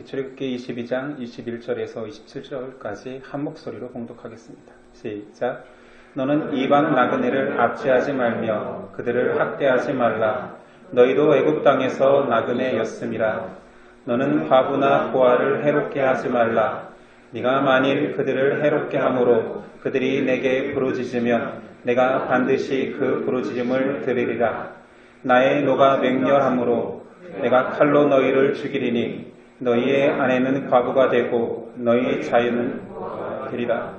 출애굽기 22장 21절에서 27절까지 한 목소리로 봉독하겠습니다. 시작. 너는 이방 나그네를 압제하지 말며 그들을 학대하지 말라. 너희도 애굽 땅에서 나그네였음이라. 너는 과부나 고아를 해롭게 하지 말라. 네가 만일 그들을 해롭게 함으로 그들이 내게 부르짖으면 내가 반드시 그 부르짖음을 들으리라. 나의 노가 맹렬함으로 내가 칼로 너희를 죽이리니 너희의 아내는 과부가 되고 너희 자유는 되리라.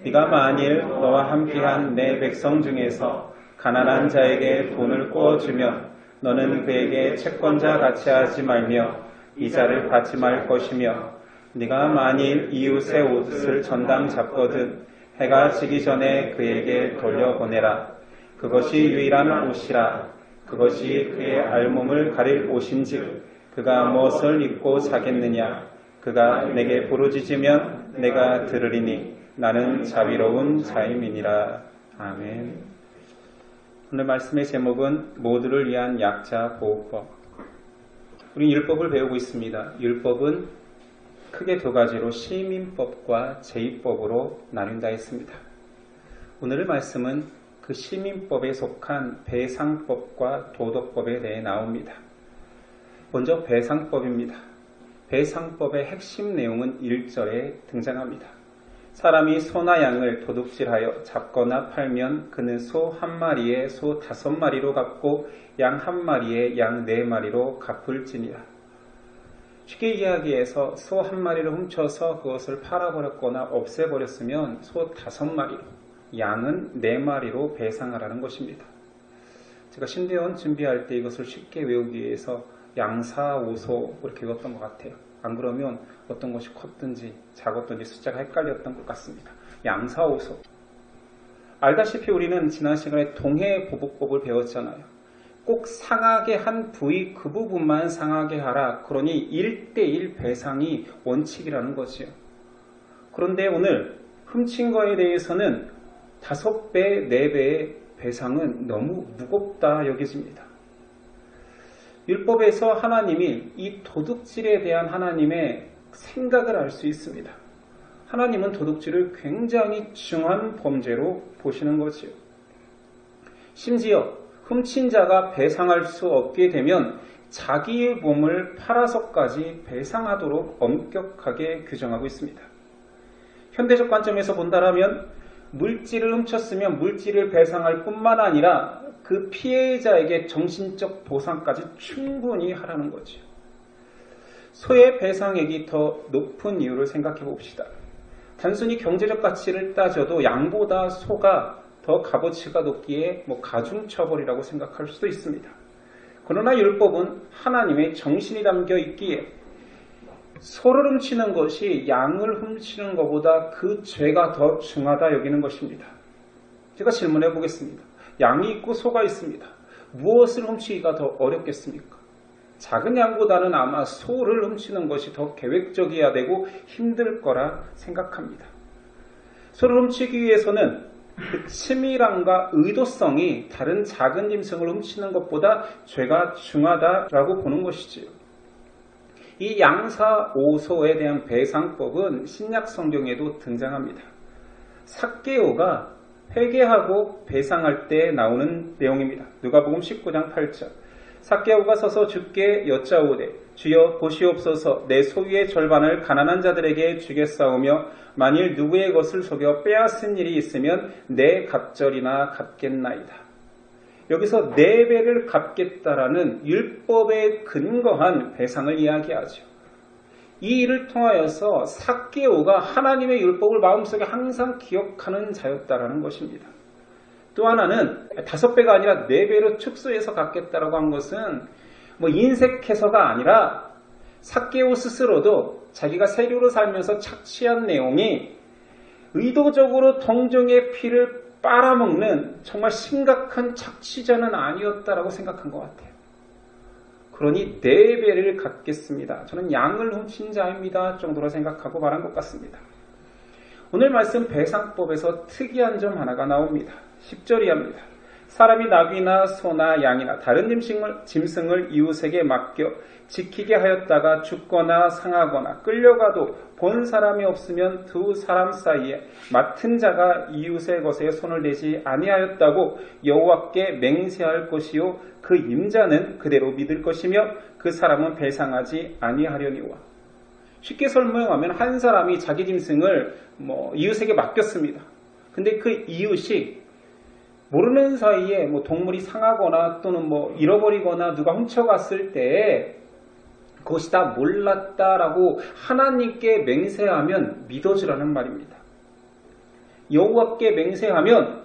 네가 만일 너와 함께한 내 백성 중에서 가난한 자에게 돈을 꿔주면 너는 그에게 채권자 같이 하지 말며 이자를 받지 말 것이며 네가 만일 이웃의 옷을 전당 잡거든 해가 지기 전에 그에게 돌려보내라. 그것이 유일한 옷이라. 그것이 그의 알몸을 가릴 옷인즉 그가 무엇을 입고 자겠느냐. 그가 내게 부르짖으면 내가 들으리니 나는 자비로운 자임이니라. 아멘. 오늘 말씀의 제목은 모두를 위한 약자 보호법. 우리 율법을 배우고 있습니다. 율법은 크게 두 가지로 시민법과 제의법으로 나뉜다 했습니다. 오늘의 말씀은 그 시민법에 속한 배상법과 도덕법에 대해 나옵니다. 먼저 배상법입니다. 배상법의 핵심 내용은 1절에 등장합니다. 사람이 소나 양을 도둑질하여 잡거나 팔면 그는 소 한 마리에 소 5마리로 갚고 양 한 마리에 양 4마리로 갚을지니라. 쉽게 이야기해서 소 한 마리를 훔쳐서 그것을 팔아버렸거나 없애버렸으면 소 5마리로, 양은 4마리로 배상하라는 것입니다. 제가 신대원 준비할 때 이것을 쉽게 외우기 위해서 양사오소 이렇게 외웠던 것 같아요. 안 그러면 어떤 것이 컸든지 작았든지 숫자가 헷갈렸던 것 같습니다. 양사오소. 알다시피 우리는 지난 시간에 동해보복법을 배웠잖아요. 꼭 상하게 한 부위 그 부분만 상하게 하라. 그러니 1:1 배상이 원칙이라는 거지요. 그런데 오늘 훔친 거에 대해서는 5배, 4배의 배상은 너무 무겁다 여겨집니다. 율법에서 하나님이 이 도둑질에 대한 하나님의 생각을 알 수 있습니다. 하나님은 도둑질을 굉장히 중한 범죄로 보시는 거지요. 심지어 훔친 자가 배상할 수 없게 되면 자기의 몸을 팔아서까지 배상하도록 엄격하게 규정하고 있습니다. 현대적 관점에서 본다면 물질을 훔쳤으면 물질을 배상할 뿐만 아니라 그 피해자에게 정신적 보상까지 충분히 하라는 거죠. 소의 배상액이 더 높은 이유를 생각해 봅시다. 단순히 경제적 가치를 따져도 양보다 소가 더 값어치가 높기에 가중처벌이라고 생각할 수도 있습니다. 그러나 율법은 하나님의 정신이 담겨 있기에 소를 훔치는 것이 양을 훔치는 것보다 그 죄가 더 중하다 여기는 것입니다. 제가 질문해 보겠습니다. 양이 있고 소가 있습니다. 무엇을 훔치기가 더 어렵겠습니까? 작은 양보다는 아마 소를 훔치는 것이 더 계획적이어야 되고 힘들 거라 생각합니다. 소를 훔치기 위해서는 그 치밀함과 의도성이 다른 작은 짐승을 훔치는 것보다 죄가 중하다라고 보는 것이지요. 이 양사오소에 대한 배상법은 신약 성경에도 등장합니다. 삭개오가 회개하고 배상할 때 나오는 내용입니다. 누가복음 19장 8절. 삭개오가 서서 주께 여짜오되 주여 보시옵소서 내 소유의 절반을 가난한 자들에게 주겠사오며 만일 누구의 것을 속여 빼앗은 일이 있으면 내 갑절이나 갚겠나이다. 여기서 4배를 갚겠다라는 율법에 근거한 배상을 이야기하죠. 이 일을 통하여서 삭개오가 하나님의 율법을 마음속에 항상 기억하는 자였다라는 것입니다. 또 하나는 5배가 아니라 4배로 축소해서 갚겠다라고 한 것은 인색해서가 아니라 삭개오 스스로도 자기가 세류로 살면서 착취한 내용이 의도적으로 동정의 피를 빨아먹는 정말 심각한 착취자는 아니었다라고 생각한 것 같아요. 그러니 4배를 갚겠습니다. 저는 양을 훔친 자입니다. 정도로 생각하고 말한 것 같습니다. 오늘 말씀 배상법에서 특이한 점 하나가 나옵니다. 10절이 합니다. 사람이 나귀나 소나 양이나 다른 짐승을 이웃에게 맡겨 지키게 하였다가 죽거나 상하거나 끌려가도 본 사람이 없으면 두 사람 사이에 맡은 자가 이웃의 것에 손을 대지 아니하였다고 여호와께 맹세할 것이요 그 임자는 그대로 믿을 것이며 그 사람은 배상하지 아니하려니와. 쉽게 설명하면 한 사람이 자기 짐승을 이웃에게 맡겼습니다. 근데 그 이웃이 모르는 사이에 동물이 상하거나 또는 잃어버리거나 누가 훔쳐갔을 때 그것이 다 몰랐다라고 하나님께 맹세하면 믿어주라는 말입니다. 여호와께 맹세하면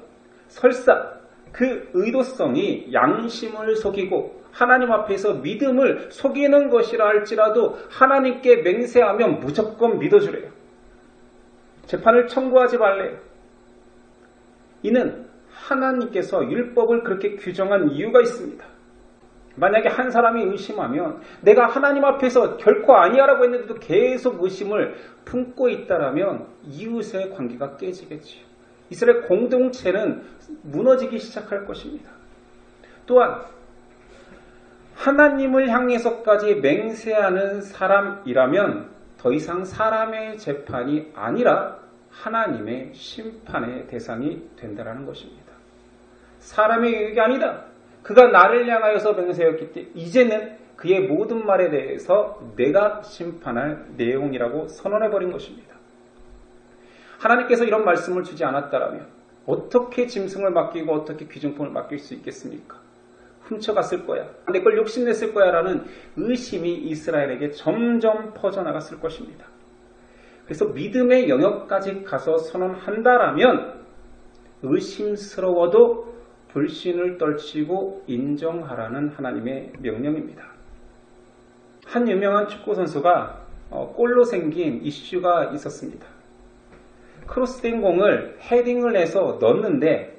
설사 그 의도성이 양심을 속이고 하나님 앞에서 믿음을 속이는 것이라 할지라도 하나님께 맹세하면 무조건 믿어주래요. 재판을 청구하지 말래요. 이는 하나님께서 율법을 그렇게 규정한 이유가 있습니다. 만약에 한 사람이 의심하면 내가 하나님 앞에서 결코 아니야라고 했는데도 계속 의심을 품고 있다라면 이웃의 관계가 깨지겠지요. 이스라엘 공동체는 무너지기 시작할 것입니다. 또한 하나님을 향해서까지 맹세하는 사람이라면 더 이상 사람의 재판이 아니라 하나님의 심판의 대상이 된다는 것입니다. 사람의 영역이 아니다. 그가 나를 향하여서 맹세했기 때문에 이제는 그의 모든 말에 대해서 내가 심판할 내용이라고 선언해버린 것입니다. 하나님께서 이런 말씀을 주지 않았다면 어떻게 짐승을 맡기고 어떻게 귀중품을 맡길 수 있겠습니까? 훔쳐갔을 거야. 내 걸 욕심냈을 거야 라는 의심이 이스라엘에게 점점 퍼져나갔을 것입니다. 그래서 믿음의 영역까지 가서 선언한다라면 의심스러워도 불신을 떨치고 인정하라는 하나님의 명령입니다. 한 유명한 축구선수가 골로 생긴 이슈가 있었습니다. 크로스된 공을 헤딩을 해서 넣었는데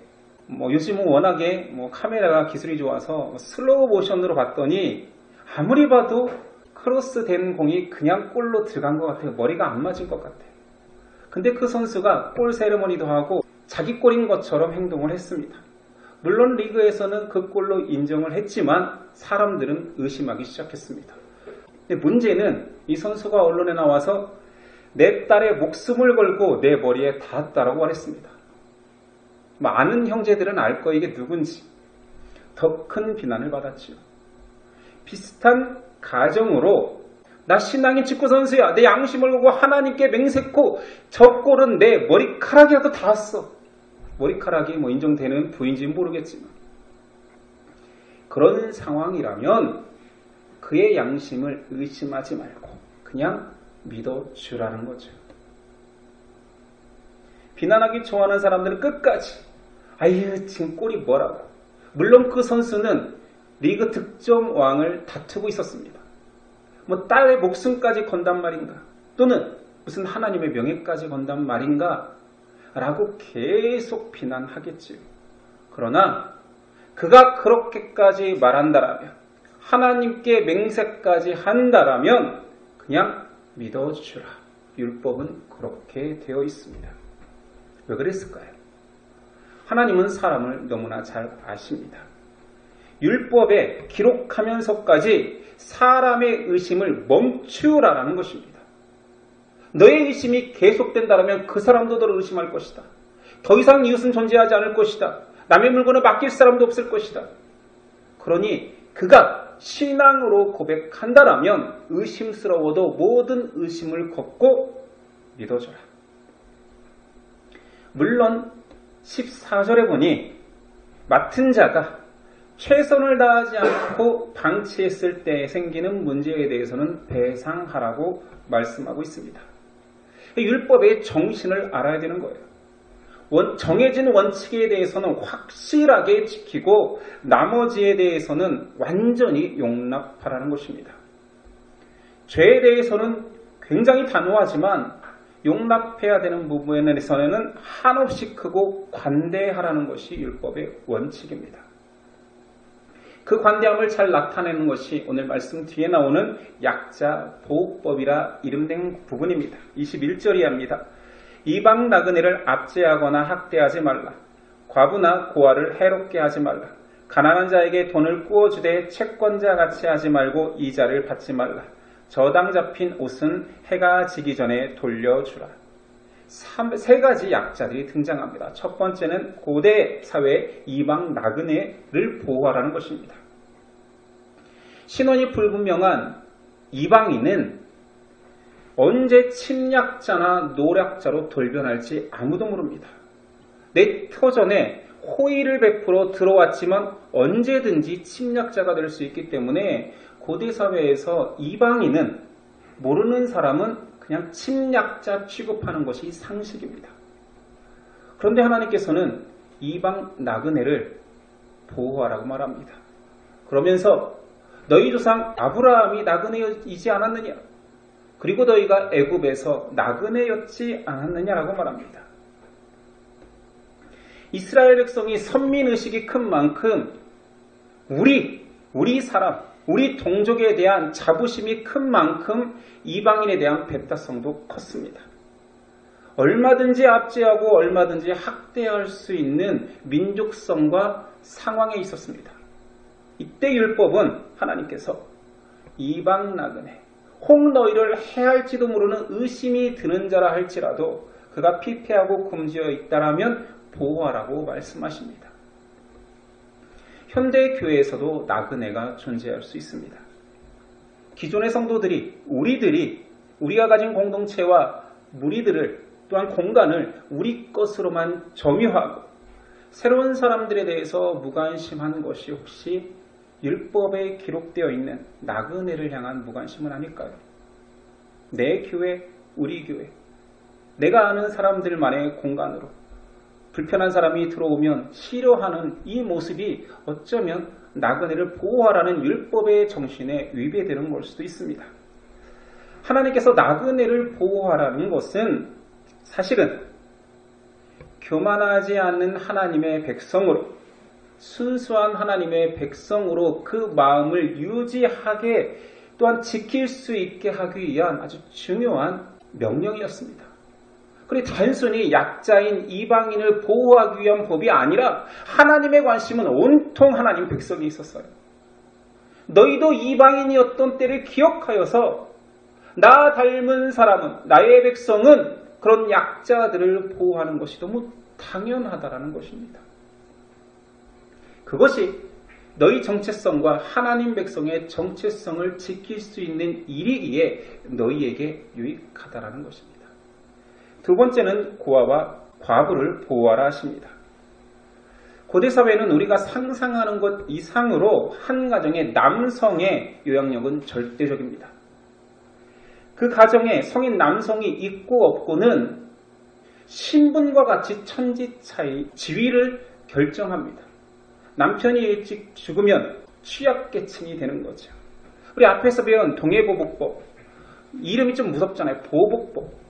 요즘은 워낙에 카메라가 기술이 좋아서 슬로우 모션으로 봤더니 아무리 봐도 크로스된 공이 그냥 골로 들어간 것 같아요. 머리가 안 맞은 것 같아요. 근데 그 선수가 골 세레머니도 하고 자기 골인 것처럼 행동을 했습니다. 물론 리그에서는 그 골로 인정을 했지만 사람들은 의심하기 시작했습니다. 근데 문제는 이 선수가 언론에 나와서 내 딸의 목숨을 걸고 내 머리에 닿았다라고 말했습니다. 아는 형제들은 알 거예요. 이게 누군지. 더 큰 비난을 받았지요. 비슷한 가정으로 나 신앙인 축구선수야. 내 양심을 보고 하나님께 맹세코 저 골은 내 머리카락이라도 닿았어. 머리카락이 인정되는 부인지는 모르겠지만 그런 상황이라면 그의 양심을 의심하지 말고 그냥 믿어주라는 거죠. 비난하기 좋아하는 사람들은 끝까지 아유 지금 골이 뭐라고. 물론 그 선수는 리그 득점왕을 다투고 있었습니다. 딸의 목숨까지 건단 말인가 또는 무슨 하나님의 명예까지 건단 말인가 라고 계속 비난하겠지요. 그러나 그가 그렇게까지 말한다라면 하나님께 맹세까지 한다라면 그냥 믿어주라. 율법은 그렇게 되어 있습니다. 왜 그랬을까요? 하나님은 사람을 너무나 잘 아십니다. 율법에 기록하면서까지 사람의 의심을 멈추라라는 것입니다. 너의 의심이 계속된다면 그 사람도 너를 의심할 것이다. 더 이상 이웃은 존재하지 않을 것이다. 남의 물건을 맡길 사람도 없을 것이다. 그러니 그가 신앙으로 고백한다라면 의심스러워도 모든 의심을 걷고 믿어줘라. 물론 14절에 보니 맡은 자가 최선을 다하지 않고 방치했을 때 생기는 문제에 대해서는 배상하라고 말씀하고 있습니다. 율법의 정신을 알아야 되는 거예요. 정해진 원칙에 대해서는 확실하게 지키고 나머지에 대해서는 완전히 용납하라는 것입니다. 죄에 대해서는 굉장히 단호하지만 용납해야 되는 부분에서는 한없이 크고 관대하라는 것이 율법의 원칙입니다. 그 관대함을 잘 나타내는 것이 오늘 말씀 뒤에 나오는 약자 보호법이라 이름된 부분입니다. 21절이 합니다. 이방 나그네를 압제하거나 학대하지 말라. 과부나 고아를 해롭게 하지 말라. 가난한 자에게 돈을 꾸어주되 채권자 같이 하지 말고 이자를 받지 말라. 저당 잡힌 옷은 해가 지기 전에 돌려주라. 세 가지 약자들이 등장합니다. 첫 번째는 고대 사회의 이방 나그네를 보호하라는 것입니다. 신원이 불분명한 이방인은 언제 침략자나 노략자로 돌변할지 아무도 모릅니다. 내 터전에 호의를 베풀어 들어왔지만 언제든지 침략자가 될 수 있기 때문에 고대 사회에서 이방인은, 모르는 사람은 그냥 침략자 취급하는 것이 상식입니다. 그런데 하나님께서는 이방 나그네를 보호하라고 말합니다. 그러면서 너희 조상 아브라함이 나그네이지 않았느냐? 그리고 너희가 애굽에서 나그네였지 않았느냐라고 말합니다. 이스라엘 백성이 선민의식이 큰 만큼 우리 사람, 우리 동족에 대한 자부심이 큰 만큼 이방인에 대한 뱉다성도 컸습니다. 얼마든지 압제하고 얼마든지 학대할 수 있는 민족성과 상황에 있었습니다. 이때 율법은 하나님께서 이방 나그네, 혹 너희를 해할지도 모르는 의심이 드는 자라 할지라도 그가 피폐하고 굶주려 있다라면 보호하라고 말씀하십니다. 현대 교회에서도 나그네가 존재할 수 있습니다. 기존의 성도들이, 우리가 가진 공동체와 무리들을, 또한 공간을 우리 것으로만 점유하고 새로운 사람들에 대해서 무관심한 것이 혹시 율법에 기록되어 있는 나그네를 향한 무관심은 아닐까요? 내 교회, 우리 교회, 내가 아는 사람들만의 공간으로 불편한 사람이 들어오면 싫어하는 이 모습이 어쩌면 나그네를 보호하라는 율법의 정신에 위배되는 걸 수도 있습니다. 하나님께서 나그네를 보호하라는 것은 사실은 교만하지 않는 하나님의 백성으로, 순수한 하나님의 백성으로 그 마음을 유지하게, 또한 지킬 수 있게 하기 위한 아주 중요한 명령이었습니다. 그리고 단순히 약자인 이방인을 보호하기 위한 법이 아니라 하나님의 관심은 온통 하나님 백성이 있었어요. 너희도 이방인이었던 때를 기억하여서 나 닮은 사람은, 나의 백성은 그런 약자들을 보호하는 것이 너무 당연하다라는 것입니다. 그것이 너희 정체성과 하나님 백성의 정체성을 지킬 수 있는 일이기에 너희에게 유익하다라는 것입니다. 두 번째는 고아와 과부를 보호하라 하십니다. 고대 사회는 우리가 상상하는 것 이상으로 한 가정의 남성의 영향력은 절대적입니다. 그 가정에 성인 남성이 있고 없고는 신분과 같이 천지 차이, 지위를 결정합니다. 남편이 일찍 죽으면 취약계층이 되는 거죠. 우리 앞에서 배운 동해보복법, 이름이 좀 무섭잖아요. 보복법.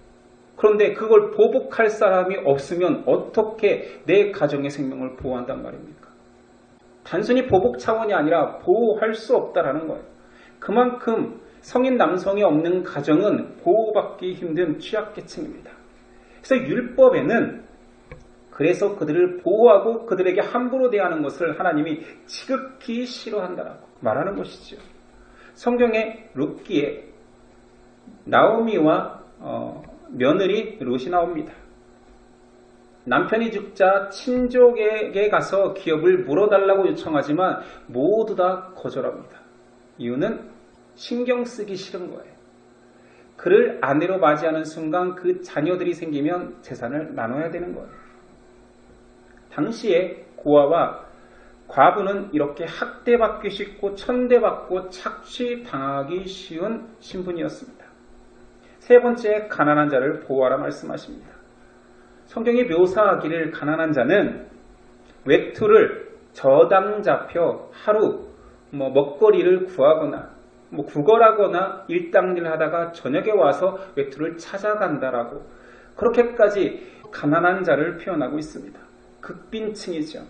그런데 그걸 보복할 사람이 없으면 어떻게 내 가정의 생명을 보호한단 말입니까? 단순히 보복 차원이 아니라 보호할 수 없다라는 거예요. 그만큼 성인 남성이 없는 가정은 보호받기 힘든 취약계층입니다. 그래서 율법에는 그래서 그들을 보호하고 그들에게 함부로 대하는 것을 하나님이 지극히 싫어한다라고 말하는 것이죠. 성경의 룻기에 나오미와 며느리 룻이 나옵니다. 남편이 죽자 친족에게 가서 기업을 물어달라고 요청하지만 모두 다 거절합니다. 이유는 신경 쓰기 싫은 거예요. 그를 아내로 맞이하는 순간 그 자녀들이 생기면 재산을 나눠야 되는 거예요. 당시에 고아와 과부는 이렇게 학대받기 쉽고 천대받고 착취당하기 쉬운 신분이었습니다. 세 번째, 가난한 자를 보호하라 말씀하십니다. 성경이 묘사하기를 가난한 자는 외투를 저당 잡혀 하루 먹거리를 구하거나 구걸하거나 일당일 하다가 저녁에 와서 외투를 찾아간다라고, 그렇게까지 가난한 자를 표현하고 있습니다. 극빈층이죠.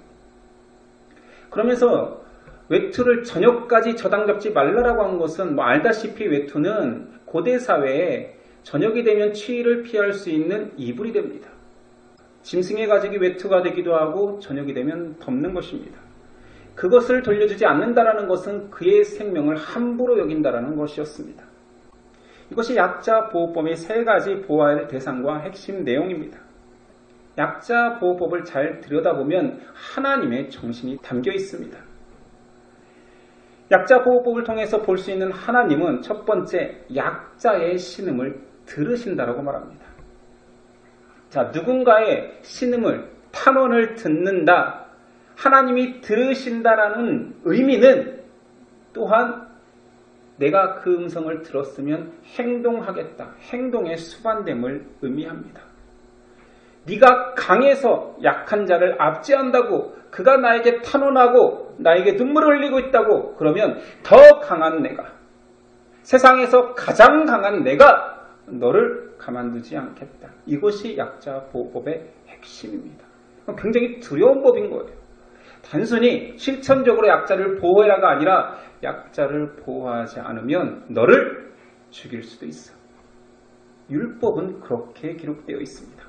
그러면서 외투를 저녁까지 저당 잡지 말라라고 한 것은 알다시피 외투는 고대 사회에 저녁이 되면 추위를 피할 수 있는 이불이 됩니다. 짐승의 가죽이 외투가 되기도 하고 저녁이 되면 덮는 것입니다. 그것을 돌려주지 않는다라는 것은 그의 생명을 함부로 여긴다라는 것이었습니다. 이것이 약자 보호법의 세 가지 보호해야 할 대상과 핵심 내용입니다. 약자 보호법을 잘 들여다보면 하나님의 정신이 담겨 있습니다. 약자 보호법을 통해서 볼 수 있는 하나님은 첫 번째, 약자의 신음을 들으신다라고 말합니다. 자, 누군가의 신음을, 탄원을 듣는다, 하나님이 들으신다라는 의미는 또한 내가 그 음성을 들었으면 행동하겠다, 행동의 수반됨을 의미합니다. 네가 강해서 약한 자를 압제한다고, 그가 나에게 탄원하고 나에게 눈물을 흘리고 있다고 그러면 더 강한 내가, 세상에서 가장 강한 내가 너를 가만두지 않겠다. 이것이 약자 보호법의 핵심입니다. 굉장히 두려운 법인 거예요. 단순히 실천적으로 약자를 보호해라가 아니라 약자를 보호하지 않으면 너를 죽일 수도 있어. 율법은 그렇게 기록되어 있습니다.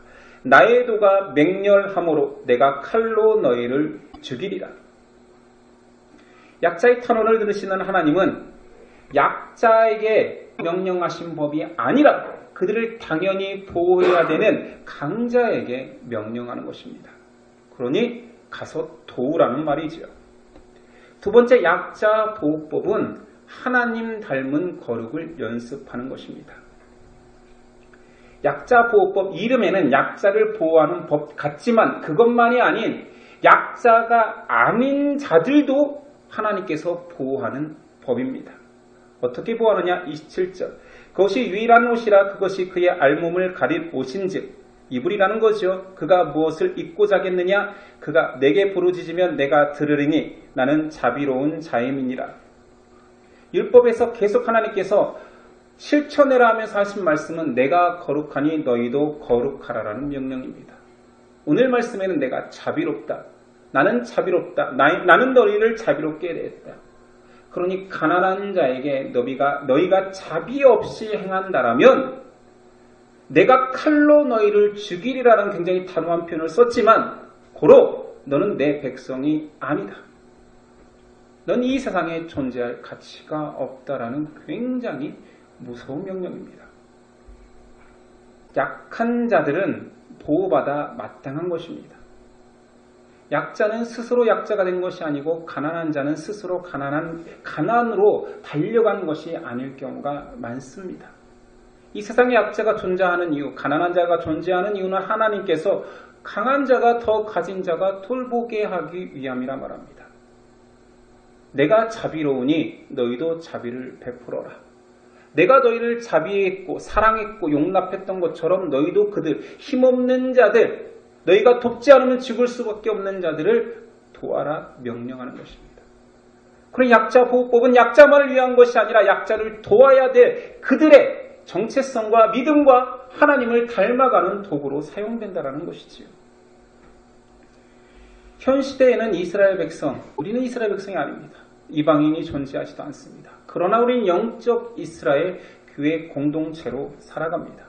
나의 도가 맹렬함으로 내가 칼로 너희를 죽이리라. 약자의 탄원을 들으시는 하나님은 약자에게 명령하신 법이 아니라 그들을 당연히 보호해야 되는 강자에게 명령하는 것입니다. 그러니 가서 도우라는 말이죠. 두 번째, 약자 보호법은 하나님 닮은 거룩을 연습하는 것입니다. 약자 보호법 이름에는 약자를 보호하는 법 같지만 그것만이 아닌 약자가 아닌 자들도 하나님께서 보호하는 법입니다. 어떻게 보호하느냐? 27절. 그것이 유일한 옷이라 그것이 그의 알몸을 가릴 옷인즉, 이불이라는 거죠. 그가 무엇을 입고 자겠느냐? 그가 내게 부르짖으면 내가 들으리니 나는 자비로운 자임이니라. 율법에서 계속 하나님께서 실천해라 하면서 하신 말씀은 내가 거룩하니 너희도 거룩하라라는 명령입니다. 오늘 말씀에는 내가 자비롭다, 나는 자비롭다, 나는 너희를 자비롭게 했다. 그러니 가난한 자에게 너희가 자비 없이 행한다라면 내가 칼로 너희를 죽이리라는 굉장히 단호한 표현을 썼지만 고로 너는 내 백성이 아니다. 넌 이 세상에 존재할 가치가 없다라는 굉장히 무서운 명령입니다. 약한 자들은 보호받아 마땅한 것입니다. 약자는 스스로 약자가 된 것이 아니고 가난한 자는 스스로 가난으로 달려간 것이 아닐 경우가 많습니다. 이 세상에 약자가 존재하는 이유, 가난한 자가 존재하는 이유는 하나님께서 강한 자가 더 가진 자가 돌보게 하기 위함이라 말합니다. 내가 자비로우니 너희도 자비를 베풀어라. 내가 너희를 자비했고 사랑했고 용납했던 것처럼 너희도 그들, 힘없는 자들, 너희가 돕지 않으면 죽을 수밖에 없는 자들을 도와라 명령하는 것입니다. 그런 약자 보호법은 약자만을 위한 것이 아니라 약자를 도와야 될 그들의 정체성과 믿음과 하나님을 닮아가는 도구로 사용된다는 것이지요. 현 시대에는 이스라엘 백성, 우리는 이스라엘 백성이 아닙니다. 이방인이 존재하지도 않습니다. 그러나 우리는 영적 이스라엘 교회 공동체로 살아갑니다.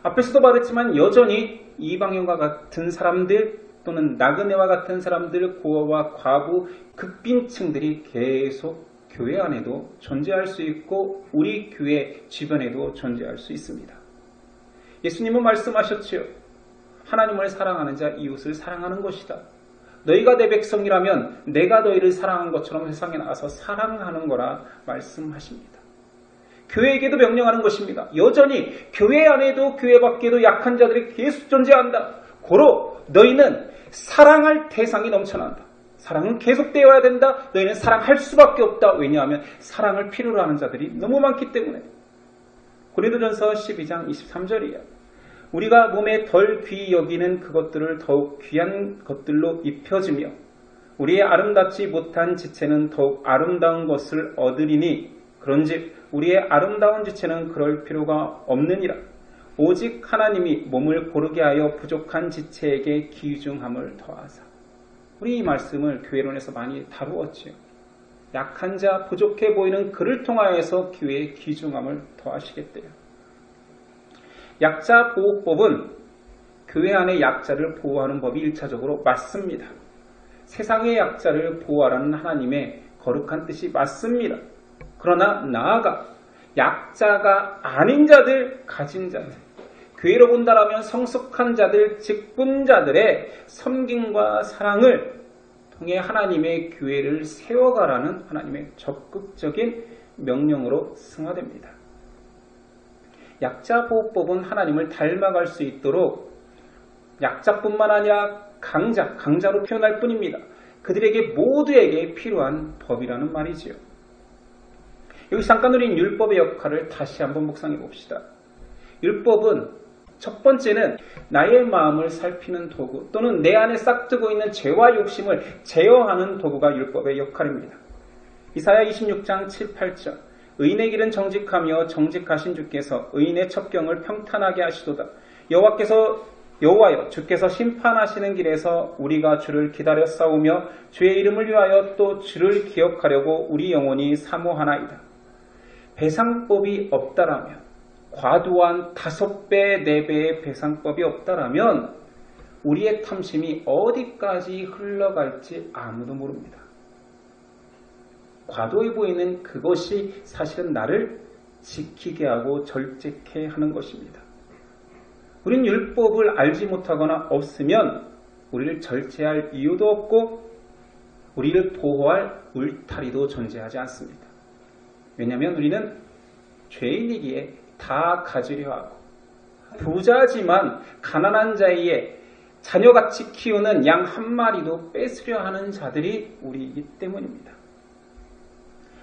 앞에서도 말했지만 여전히 이방인과 같은 사람들 또는 나그네와 같은 사람들, 고아와 과부, 극빈층들이 계속 교회 안에도 존재할 수 있고 우리 교회 주변에도 존재할 수 있습니다. 예수님은 말씀하셨지요. 하나님을 사랑하는 자 이웃을 사랑하는 것이다. 너희가 내 백성이라면 내가 너희를 사랑한 것처럼 세상에 나가서 사랑하는 거라 말씀하십니다. 교회에게도 명령하는 것입니다. 여전히 교회 안에도 교회 밖에도 약한 자들이 계속 존재한다. 고로 너희는 사랑할 대상이 넘쳐난다. 사랑은 계속되어야 된다. 너희는 사랑할 수밖에 없다. 왜냐하면 사랑을 필요로 하는 자들이 너무 많기 때문에. 고린도전서 12장 23절이에요. 우리가 몸에 덜 귀히 여기는 그것들을 더욱 귀한 것들로 입혀주며 우리의 아름답지 못한 지체는 더욱 아름다운 것을 얻으리니 그런즉 우리의 아름다운 지체는 그럴 필요가 없느니라. 오직 하나님이 몸을 고르게 하여 부족한 지체에게 귀중함을 더하사. 우리 이 말씀을 교회론에서 많이 다루었지요. 약한 자, 부족해 보이는 그를 통하여서 교회의 귀중함을 더하시겠대요. 약자 보호법은 교회 안의 약자를 보호하는 법이 1차적으로 맞습니다. 세상의 약자를 보호하라는 하나님의 거룩한 뜻이 맞습니다. 그러나 나아가 약자가 아닌 자들, 가진 자들, 교회로 본다라면 성숙한 자들, 직분자들의 섬김과 사랑을 통해 하나님의 교회를 세워가라는 하나님의 적극적인 명령으로 승화됩니다. 약자보호법은 하나님을 닮아갈 수 있도록 약자뿐만 아니라 강자로 표현할 뿐입니다. 그들에게 모두에게 필요한 법이라는 말이지요. 여기 잠깐 우린 율법의 역할을 다시 한번 묵상해 봅시다. 율법은 첫 번째는 나의 마음을 살피는 도구 또는 내 안에 싹트고 있는 죄와 욕심을 제어하는 도구가 율법의 역할입니다. 이사야 26장 7, 8절 의인의 길은 정직하며 정직하신 주께서 의인의 첩경을 평탄하게 하시도다. 여호와여 주께서 심판하시는 길에서 우리가 주를 기다려 싸우며 주의 이름을 위하여 또 주를 기억하려고 우리 영혼이 사모하나이다. 배상법이 없다라면 과도한 5배, 4배의 배상법이 없다라면 우리의 탐심이 어디까지 흘러갈지 아무도 모릅니다. 과도해 보이는 그것이 사실은 나를 지키게 하고 절제케 하는 것입니다. 우린 율법을 알지 못하거나 없으면 우리를 절제할 이유도 없고 우리를 보호할 울타리도 존재하지 않습니다. 왜냐하면 우리는 죄인이기에 다 가지려 하고 부자지만 가난한 자의 자녀같이 키우는 양 한 마리도 뺏으려 하는 자들이 우리이기 때문입니다.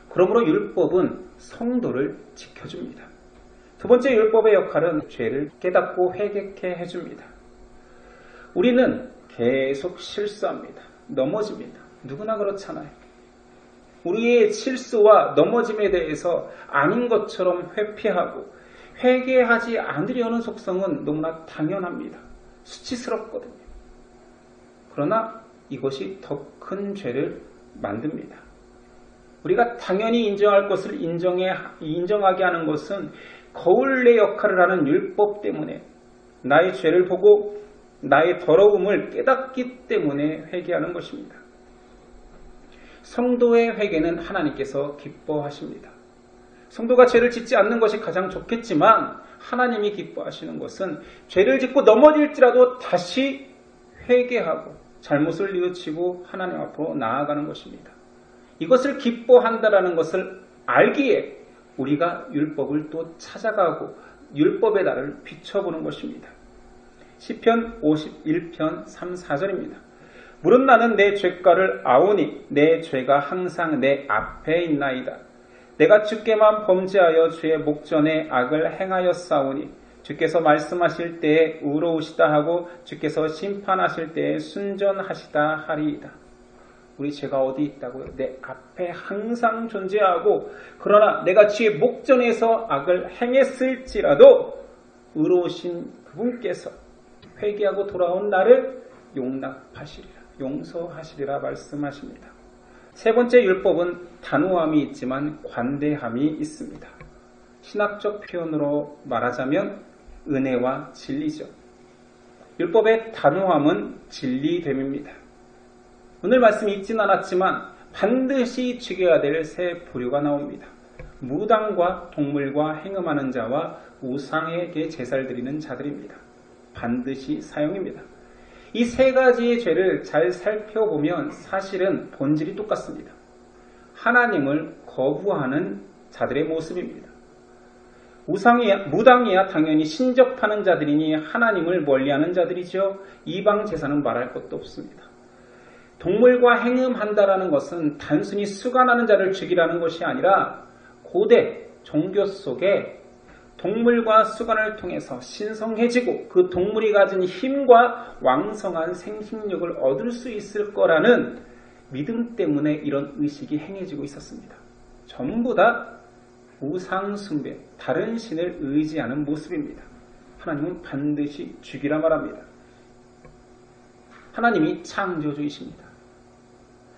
그러므로 율법은 성도를 지켜줍니다. 두 번째 율법의 역할은 죄를 깨닫고 회개케 해줍니다. 우리는 계속 실수합니다. 넘어집니다. 누구나 그렇잖아요. 우리의 실수와 넘어짐에 대해서 아닌 것처럼 회피하고 회개하지 않으려는 속성은 너무나 당연합니다. 수치스럽거든요. 그러나 이것이 더 큰 죄를 만듭니다. 우리가 당연히 인정할 것을 인정하게 하는 것은 거울의 역할을 하는 율법 때문에 나의 죄를 보고 나의 더러움을 깨닫기 때문에 회개하는 것입니다. 성도의 회개는 하나님께서 기뻐하십니다. 성도가 죄를 짓지 않는 것이 가장 좋겠지만 하나님이 기뻐하시는 것은 죄를 짓고 넘어질지라도 다시 회개하고 잘못을 뉘우치고 하나님 앞으로 나아가는 것입니다. 이것을 기뻐한다라는 것을 알기에 우리가 율법을 또 찾아가고 율법의 날을 비춰보는 것입니다. 시편 51편 3, 4절입니다. 물은 나는 내 죄가를 아오니 내 죄가 항상 내 앞에 있나이다. 내가 주께만 범죄하여 주의 목전에 악을 행하였사오니 주께서 말씀하실 때에 의로우시다 하고 주께서 심판하실 때에 순전하시다 하리이다. 우리 죄가 어디 있다고요? 내 앞에 항상 존재하고 그러나 내가 주의 목전에서 악을 행했을지라도 의로우신 그분께서 회개하고 돌아온 나를 용납하시리라, 용서하시리라 말씀하십니다. 세 번째 율법은 단호함이 있지만 관대함이 있습니다. 신학적 표현으로 말하자면 은혜와 진리죠. 율법의 단호함은 진리됨입니다. 오늘 말씀이 있진 않았지만 반드시 죽여야 될 세 부류가 나옵니다. 무당과 동물과 행음하는 자와 우상에게 제사를 드리는 자들입니다. 반드시 사형입니다. 이 세 가지의 죄를 잘 살펴보면 사실은 본질이 똑같습니다. 하나님을 거부하는 자들의 모습입니다. 무당이야 당연히 신접하는 자들이니 하나님을 멀리하는 자들이죠. 이방 제사는 말할 것도 없습니다. 동물과 행음한다라는 것은 단순히 수간하는 자를 죽이라는 것이 아니라 고대 종교 속에 동물과 수간을 통해서 신성해지고 그 동물이 가진 힘과 왕성한 생식력을 얻을 수 있을 거라는 믿음 때문에 이런 의식이 행해지고 있었습니다. 전부 다 우상숭배, 다른 신을 의지하는 모습입니다. 하나님은 반드시 죽이라 말합니다. 하나님이 창조주이십니다.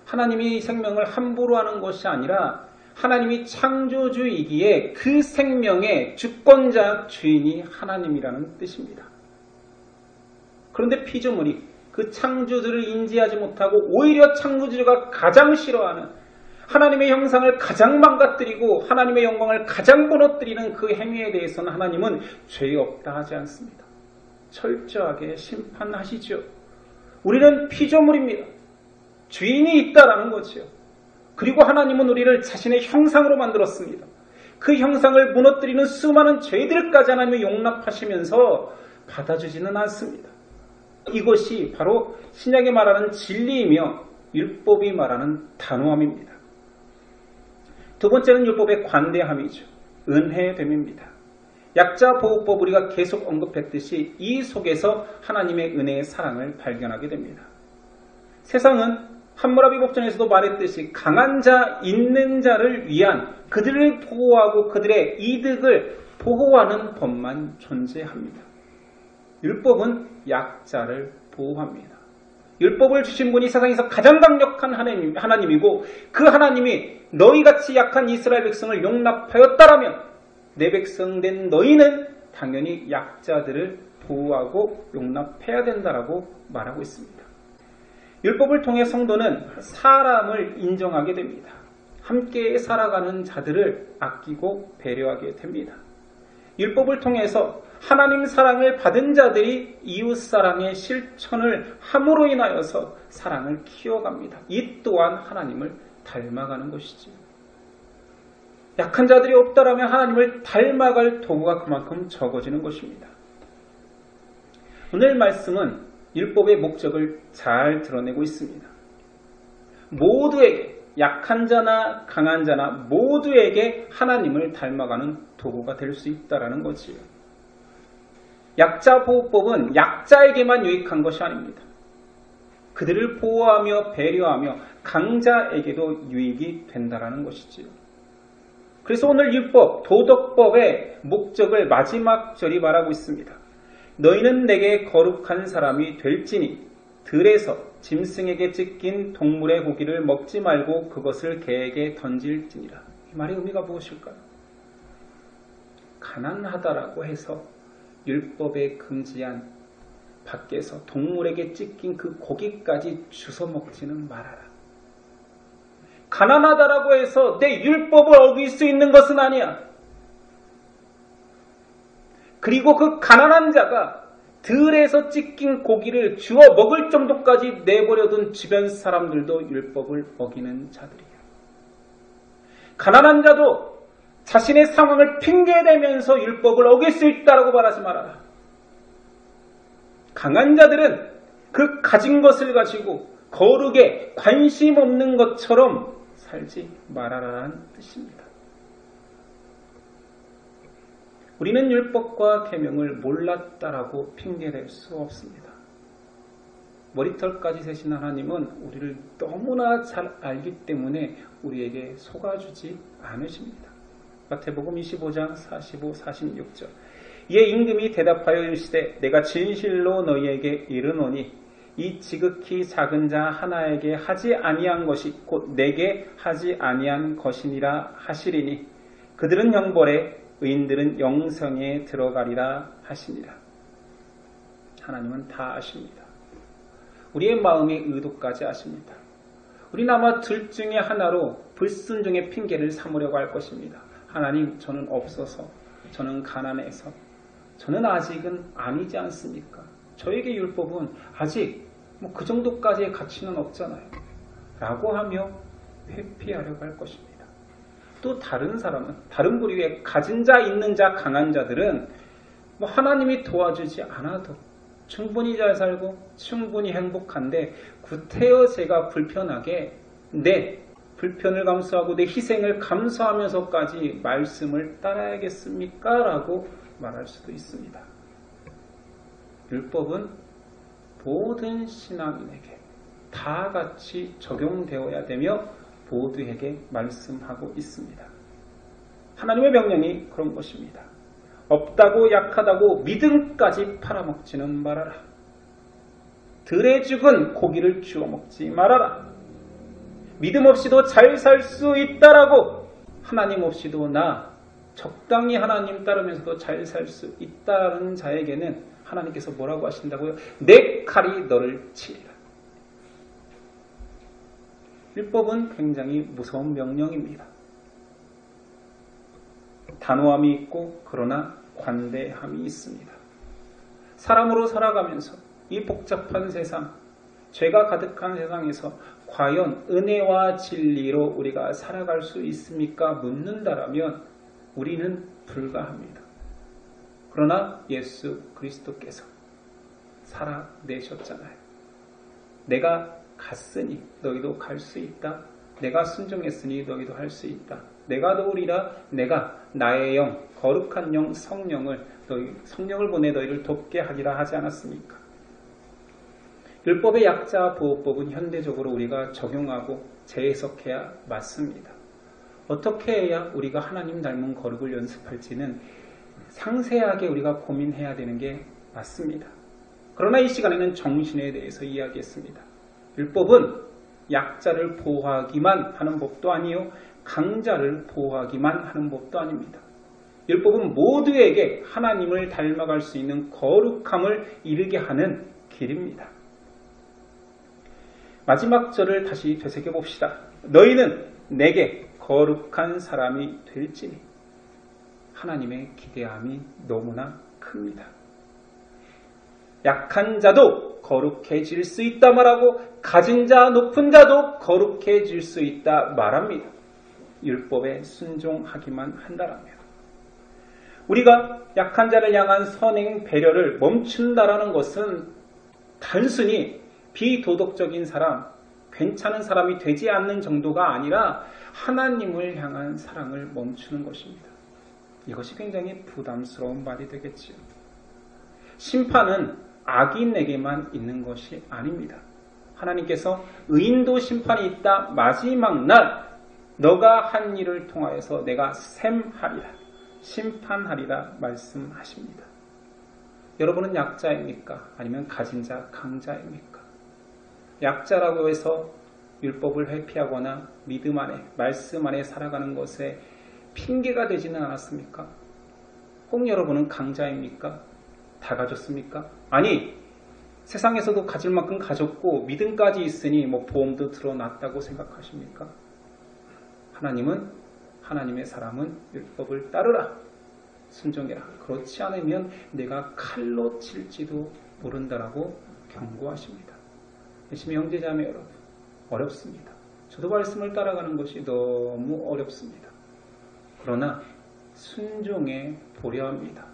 하나님이 생명을 함부로 하는 것이 아니라 하나님이 창조주이기에 그 생명의 주권자 주인이 하나님이라는 뜻입니다. 그런데 피조물이 그 창조주를 인지하지 못하고 오히려 창조주가 가장 싫어하는 하나님의 형상을 가장 망가뜨리고 하나님의 영광을 가장 무너뜨리는 그 행위에 대해서는 하나님은 죄 없다 하지 않습니다. 철저하게 심판하시죠. 우리는 피조물입니다. 주인이 있다라는 거죠. 그리고 하나님은 우리를 자신의 형상으로 만들었습니다. 그 형상을 무너뜨리는 수많은 죄들까지 하나님이 용납하시면서 받아주지는 않습니다. 이것이 바로 신약이 말하는 진리이며 율법이 말하는 단호함입니다. 두 번째는 율법의 관대함이죠. 은혜됨입니다. 약자보호법 우리가 계속 언급했듯이 이 속에서 하나님의 은혜의 사랑을 발견하게 됩니다. 세상은 함무라비 법전에서도 말했듯이 강한 자, 있는 자를 위한 그들을 보호하고 그들의 이득을 보호하는 법만 존재합니다. 율법은 약자를 보호합니다. 율법을 주신 분이 세상에서 가장 강력한 하나님이고 그 하나님이 너희같이 약한 이스라엘 백성을 용납하였다라면 내 백성 된 너희는 당연히 약자들을 보호하고 용납해야 된다라고 말하고 있습니다. 율법을 통해 성도는 사람을 인정하게 됩니다. 함께 살아가는 자들을 아끼고 배려하게 됩니다. 율법을 통해서 하나님 사랑을 받은 자들이 이웃 사랑의 실천을 함으로 인하여서 사랑을 키워갑니다. 이 또한 하나님을 닮아가는 것이지. 약한 자들이 없다라면 하나님을 닮아갈 도구가 그만큼 적어지는 것입니다. 오늘 말씀은 율법의 목적을 잘 드러내고 있습니다. 모두에게, 약한 자나 강한 자나 모두에게 하나님을 닮아가는 도구가 될 수 있다는 거지요. 약자보호법은 약자에게만 유익한 것이 아닙니다. 그들을 보호하며 배려하며 강자에게도 유익이 된다는 것이지요. 그래서 오늘 율법, 도덕법의 목적을 마지막 절이 말하고 있습니다. 너희는 내게 거룩한 사람이 될지니 들에서 짐승에게 찢긴 동물의 고기를 먹지 말고 그것을 개에게 던질지니라. 이 말의 의미가 무엇일까요? 가난하다라고 해서 율법에 금지한 밖에서 동물에게 찢긴 그 고기까지 주워 먹지는 말아라. 가난하다라고 해서 내 율법을 어길 수 있는 것은 아니야. 그리고 그 가난한 자가 들에서 찢긴 고기를 주워 먹을 정도까지 내버려둔 주변 사람들도 율법을 어기는 자들이야. 가난한 자도 자신의 상황을 핑계대면서 율법을 어길 수 있다라고 말하지 말아라. 강한 자들은 그 가진 것을 가지고 거룩에 관심 없는 것처럼 살지 말아라라는 뜻입니다. 우리는 율법과 계명을 몰랐다라고 핑계댈 수 없습니다. 머리털까지 세신 하나님은 우리를 너무나 잘 알기 때문에 우리에게 속아주지 않으십니다. 마태복음 25장 45, 46절. 이에 임금이 대답하여 이르시되 내가 진실로 너희에게 이르노니 이 지극히 작은 자 하나에게 하지 아니한 것이 곧 내게 하지 아니한 것이니라 하시리니 그들은 형벌에 의인들은 영생에 들어가리라 하시니라. 하나님은 다 아십니다. 우리의 마음의 의도까지 아십니다. 우리는 아마 둘 중에 하나로 불순종의 핑계를 삼으려고 할 것입니다. 하나님, 저는 없어서, 저는 가난해서, 저는 아직은 아니지 않습니까? 저에게 율법은 아직 그 정도까지의 가치는 없잖아요. 라고 하며 회피하려고 할 것입니다. 또 다른 사람은, 다른 부류의 가진 자, 있는 자, 강한 자들은 하나님이 도와주지 않아도 충분히 잘 살고 충분히 행복한데 구태여 제가 불편하게 내 불편을 감수하고 내 희생을 감수하면서까지 말씀을 따라야겠습니까? 라고 말할 수도 있습니다. 율법은 모든 신앙인에게 다 같이 적용되어야 되며 모두에게 말씀하고 있습니다. 하나님의 명령이 그런 것입니다. 없다고 약하다고 믿음까지 팔아먹지는 말아라. 들에 죽은 고기를 주워 먹지 말아라. 믿음 없이도 잘 살 수 있다라고 하나님 없이도 나 적당히 하나님 따르면서도 잘 살 수 있다는 자에게는 하나님께서 뭐라고 하신다고요? 내 칼이 너를 치리라. 율법은 굉장히 무서운 명령입니다. 단호함이 있고 그러나 관대함이 있습니다. 사람으로 살아가면서 이 복잡한 세상, 죄가 가득한 세상에서 과연 은혜와 진리로 우리가 살아갈 수 있습니까? 묻는다라면 우리는 불가합니다. 그러나 예수 그리스도께서 살아내셨잖아요. 내가 갔으니 너희도 갈 수 있다. 내가 순종했으니 너희도 할 수 있다. 내가 도우리라. 내가 나의 영, 거룩한 영, 성령을 보내 너희를 돕게 하리라 하지 않았습니까? 율법의 약자 보호법은 현대적으로 우리가 적용하고 재해석해야 맞습니다. 어떻게 해야 우리가 하나님 닮은 거룩을 연습할지는 상세하게 우리가 고민해야 되는 게 맞습니다. 그러나 이 시간에는 정신에 대해서 이야기했습니다. 율법은 약자를 보호하기만 하는 법도 아니요 강자를 보호하기만 하는 법도 아닙니다. 율법은 모두에게 하나님을 닮아갈 수 있는 거룩함을 이루게 하는 길입니다. 마지막 절을 다시 되새겨봅시다. 너희는 내게 거룩한 사람이 될지니. 하나님의 기대함이 너무나 큽니다. 약한 자도 거룩해질 수 있다 말하고 가진 자, 높은 자도 거룩해질 수 있다 말합니다. 율법에 순종하기만 한다라면. 우리가 약한 자를 향한 선행 배려를 멈춘다라는 것은 단순히 비도덕적인 사람, 괜찮은 사람이 되지 않는 정도가 아니라 하나님을 향한 사랑을 멈추는 것입니다. 이것이 굉장히 부담스러운 말이 되겠지요. 심판은 악인에게만 있는 것이 아닙니다. 하나님께서 의인도 심판이 있다. 마지막 날 너가 한 일을 통하여서 내가 셈하리라, 심판하리라 말씀하십니다. 여러분은 약자입니까? 아니면 가진 자, 강자입니까? 약자라고 해서 율법을 회피하거나 믿음 안에, 말씀 안에 살아가는 것에 핑계가 되지는 않았습니까? 꼭 여러분은 강자입니까? 다 가졌습니까? 아니, 세상에서도 가질 만큼 가졌고 믿음까지 있으니 보험도 들어놨다고 생각하십니까? 하나님은, 하나님의 사람은 율법을 따르라, 순종해라. 그렇지 않으면 내가 칼로 칠지도 모른다라고 경고하십니다. 열심히 형제자매 여러분, 어렵습니다. 저도 말씀을 따라가는 것이 너무 어렵습니다. 그러나 순종해 보려 합니다.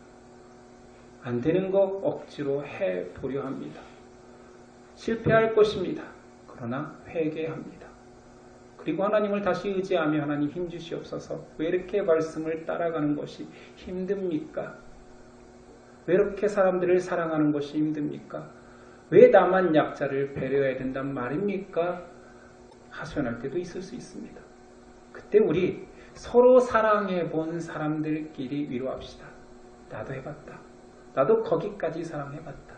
안 되는 거 억지로 해 보려 합니다. 실패할 것입니다. 그러나 회개합니다. 그리고 하나님을 다시 의지하며 하나님 힘주시옵소서. 왜 이렇게 말씀을 따라가는 것이 힘듭니까? 왜 이렇게 사람들을 사랑하는 것이 힘듭니까? 왜 나만 약자를 배려해야 된단 말입니까? 하소연할 때도 있을 수 있습니다. 그때 우리 서로 사랑해 본 사람들끼리 위로합시다. 나도 해봤다. 나도 거기까지 사랑해봤다.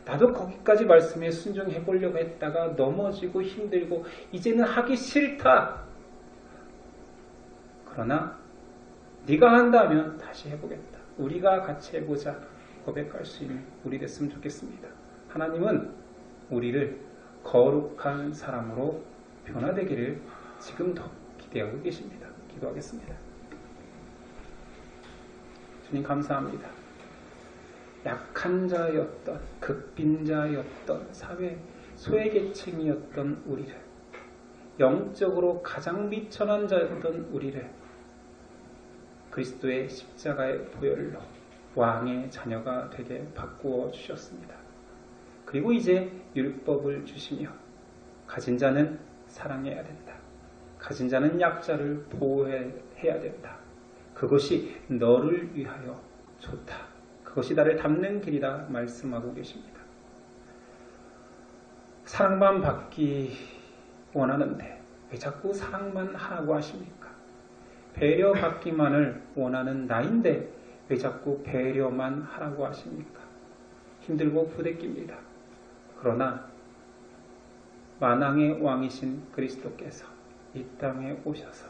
나도 거기까지 말씀에 순종해 보려고 했다가 넘어지고 힘들고 이제는 하기 싫다. 그러나 네가 한다면 다시 해보겠다. 우리가 같이 해보자. 고백할 수 있는 우리 됐으면 좋겠습니다. 하나님은 우리를 거룩한 사람으로 변화되기를 지금도 기대하고 계십니다. 기도하겠습니다. 주님 감사합니다. 약한 자였던, 극빈자였던, 사회 소외계층이었던 우리를, 영적으로 가장 비천한 자였던 우리를 그리스도의 십자가의 보혈로 왕의 자녀가 되게 바꾸어 주셨습니다. 그리고 이제 율법을 주시며 가진 자는 사랑해야 된다. 가진 자는 약자를 보호해야 된다. 그것이 너를 위하여 좋다. 그것이 나를 닮는 길이다 말씀하고 계십니다. 사랑만 받기 원하는데 왜 자꾸 사랑만 하라고 하십니까? 배려받기만을 원하는 나인데 왜 자꾸 배려만 하라고 하십니까? 힘들고 부대낍니다. 그러나 만왕의 왕이신 그리스도께서 이 땅에 오셔서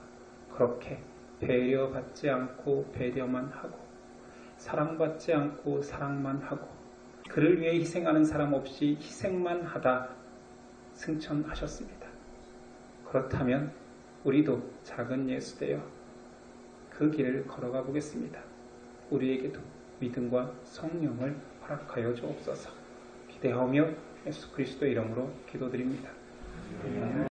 그렇게 배려받지 않고 배려만 하고 사랑받지 않고 사랑만 하고 그를 위해 희생하는 사람 없이 희생만 하다 승천하셨습니다. 그렇다면 우리도 작은 예수 되어 그 길을 걸어가 보겠습니다. 우리에게도 믿음과 성령을 허락하여 주옵소서. 기대하며 예수 그리스도 이름으로 기도드립니다.